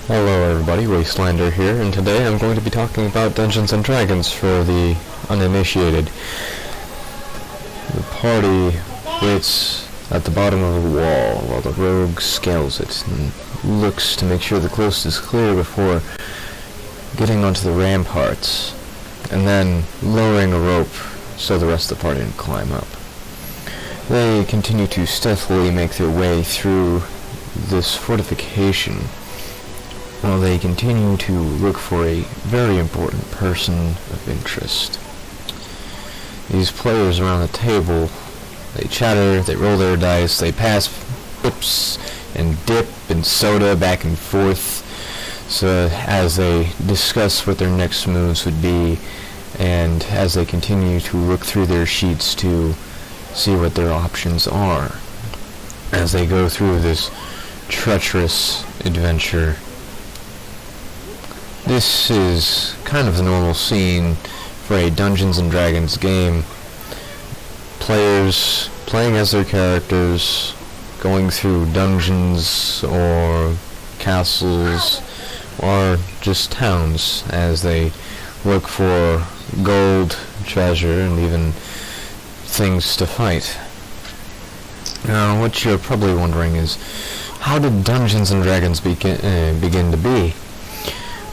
Hello everybody, Wastelander here, and today I'm going to be talking about Dungeons & Dragons for the uninitiated. The party waits at the bottom of the wall while the rogue scales it and looks to make sure the coast is clear before getting onto the ramparts, and then lowering a rope so the rest of the party can climb up. They continue to stealthily make their way through this fortification while they continue to look for a very important person of interest. These players around the table, they chatter, they roll their dice, they pass pips and dip and soda back and forth as they discuss what their next moves would be, and as they continue to look through their sheets to see what their options are as they go through this treacherous adventure. This is kind of the normal scene for a Dungeons & Dragons game. Players playing as their characters, going through dungeons or castles or just towns as they look for gold, treasure, and even things to fight. Now, what you're probably wondering is, how did Dungeons & Dragons begin to be?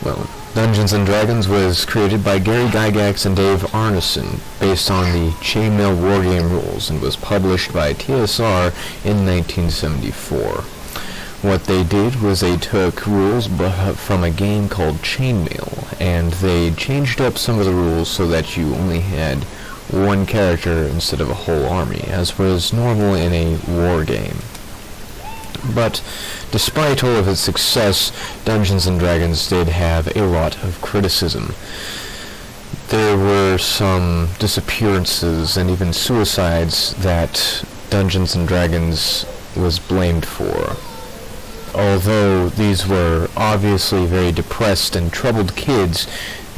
Well, Dungeons & Dragons was created by Gary Gygax and Dave Arneson based on the chainmail wargame rules and was published by TSR in 1974. What they did was they took rules from a game called Chainmail, and they changed up some of the rules so that you only had one character instead of a whole army, as was normal in a war game. But despite all of its success, Dungeons & Dragons did have a lot of criticism. There were some disappearances and even suicides that Dungeons & Dragons was blamed for. Although these were obviously very depressed and troubled kids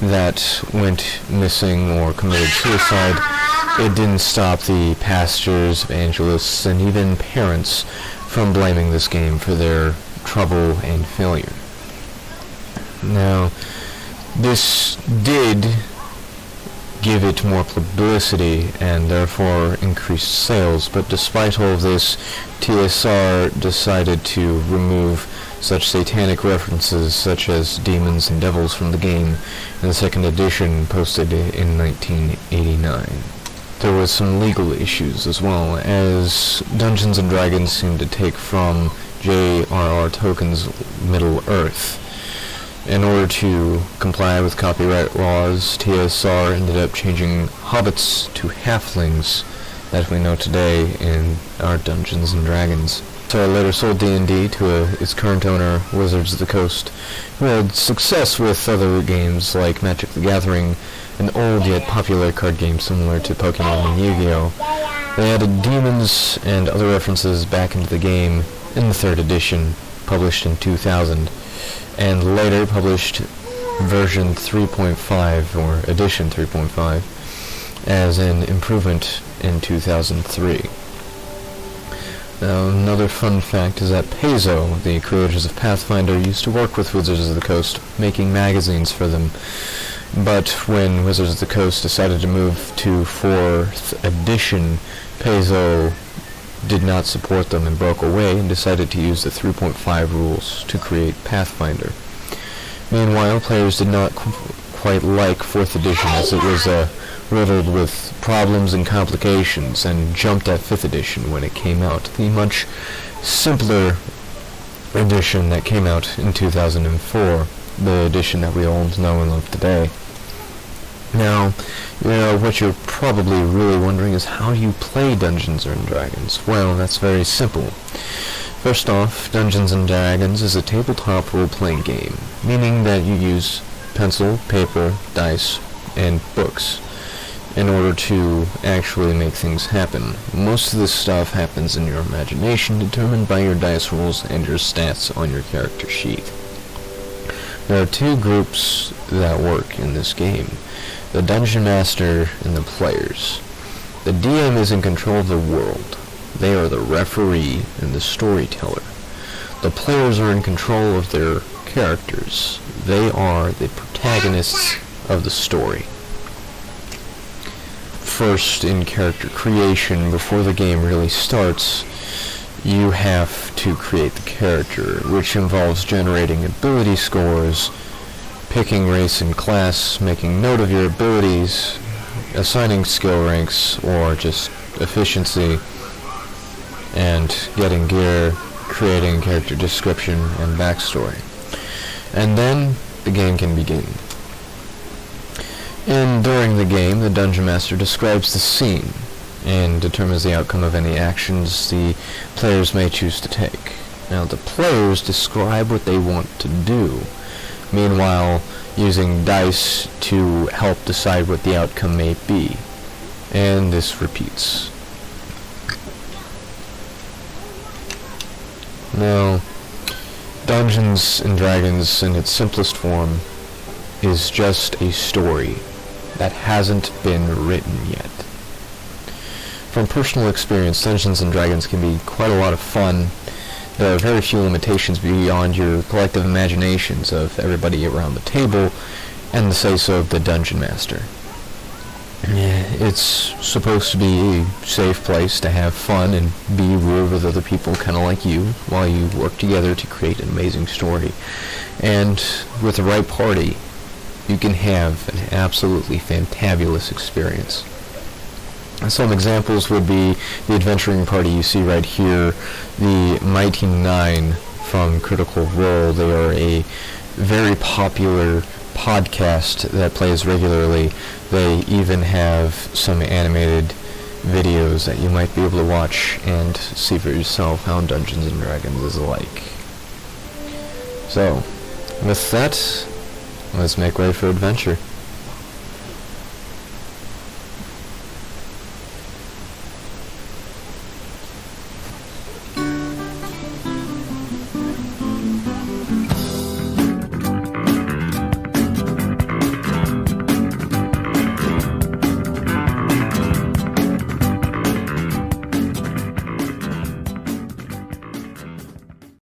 that went missing or committed suicide, it didn't stop the pastors, evangelists, and even parents from blaming this game for their trouble and failure. Now, this did give it more publicity and therefore increased sales, but despite all of this, TSR decided to remove such satanic references such as demons and devils from the game in the second edition posted in 1989. There was some legal issues as well, as Dungeons & Dragons seemed to take from J.R.R. Tolkien's Middle-earth. In order to comply with copyright laws, TSR ended up changing hobbits to halflings that we know today in our Dungeons & Dragons. So I later sold D&D to its current owner, Wizards of the Coast, who had success with other games like Magic the Gathering, an old yet popular card game similar to Pokemon and Yu-Gi-Oh! They added demons and other references back into the game in the third edition, published in 2000, and later published version 3.5, or edition 3.5, as an improvement in 2003. Now, another fun fact is that Paizo, the creators of Pathfinder, used to work with Wizards of the Coast, making magazines for them. But when Wizards of the Coast decided to move to 4th edition, Paizo did not support them and broke away and decided to use the 3.5 rules to create Pathfinder. Meanwhile, players did not quite like 4th edition, as it was riddled with problems and complications, and jumped at 5th edition when it came out, the much simpler edition that came out in 2004, the edition that we all know and love today. Now, what you're probably really wondering is how you play Dungeons & Dragons. Well, that's very simple. First off, Dungeons & Dragons is a tabletop role-playing game, meaning that you use pencil, paper, dice, and books in order to actually make things happen. Most of this stuff happens in your imagination, determined by your dice rolls and your stats on your character sheet. There are two groups that work in this game: the Dungeon Master and the players. The DM is in control of the world. They are the referee and the storyteller. The players are in control of their characters. They are the protagonists of the story. First, in character creation, before the game really starts, you have to create the character, which involves generating ability scores, picking race and class, making note of your abilities, assigning skill ranks, or just efficiency, and getting gear, creating character description and backstory. And then the game can begin. And during the game, the Dungeon Master describes the scene and determines the outcome of any actions the players may choose to take. Now, the players describe what they want to do, meanwhile using dice to help decide what the outcome may be. And this repeats. Now, Dungeons and Dragons in its simplest form is just a story that hasn't been written yet. From personal experience, Dungeons and Dragons can be quite a lot of fun. There are very few limitations beyond your collective imaginations of everybody around the table and the say-so of the Dungeon Master. It's supposed to be a safe place to have fun and be weird with other people kind of like you while you work together to create an amazing story. And with the right party, you can have an absolutely fantabulous experience. Some examples would be the adventuring party you see right here, the Mighty Nine from Critical Role. They are a very popular podcast that plays regularly. They even have some animated videos that you might be able to watch and see for yourself how Dungeons and Dragons is like. So, with that, let's make way for adventure.